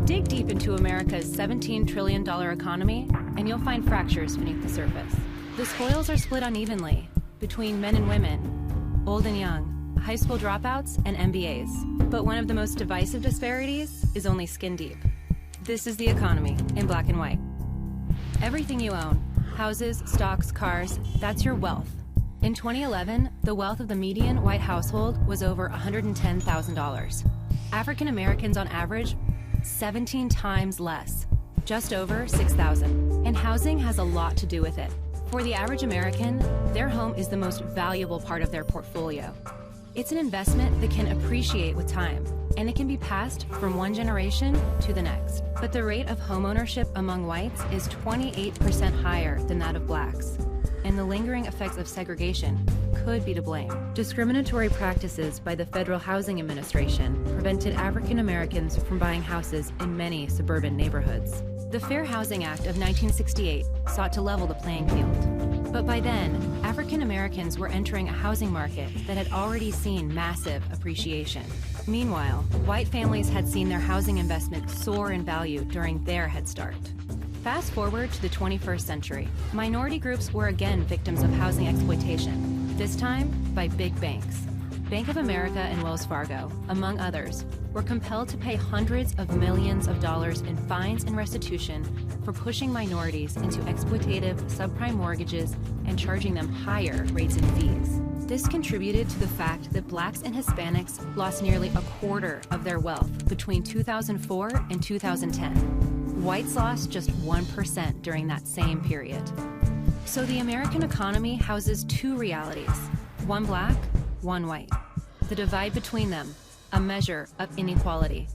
Dig deep into America's $17 trillion economy, and you'll find fractures beneath the surface. The spoils are split unevenly between men and women, old and young, high school dropouts, and MBAs. But one of the most divisive disparities is only skin deep. This is the economy in black and white. Everything you own, houses, stocks, cars, that's your wealth. In 2011, the wealth of the median white household was over $110,000. African Americans on average, 17 times less, just over $6,000. And housing has a lot to do with it. For the average American, their home is the most valuable part of their portfolio. It's an investment that can appreciate with time, and it can be passed from one generation to the next. But the rate of homeownership among whites is 28% higher than that of blacks, and the lingering effects of segregation could be to blame. Discriminatory practices by the Federal Housing Administration prevented African Americans from buying houses in many suburban neighborhoods. The Fair Housing Act of 1968 sought to level the playing field. But by then, African Americans were entering a housing market that had already seen massive appreciation. Meanwhile, white families had seen their housing investment soar in value during their head start. Fast forward to the 21st century, minority groups were again victims of housing exploitation, this time by big banks. Bank of America and Wells Fargo, among others, were compelled to pay hundreds of millions of dollars in fines and restitution for pushing minorities into exploitative subprime mortgages and charging them higher rates and fees. This contributed to the fact that blacks and Hispanics lost nearly a quarter of their wealth between 2004 and 2010. Whites lost just 1% during that same period. So the American economy houses two realities, one black, one white. The divide between them, a measure of inequality.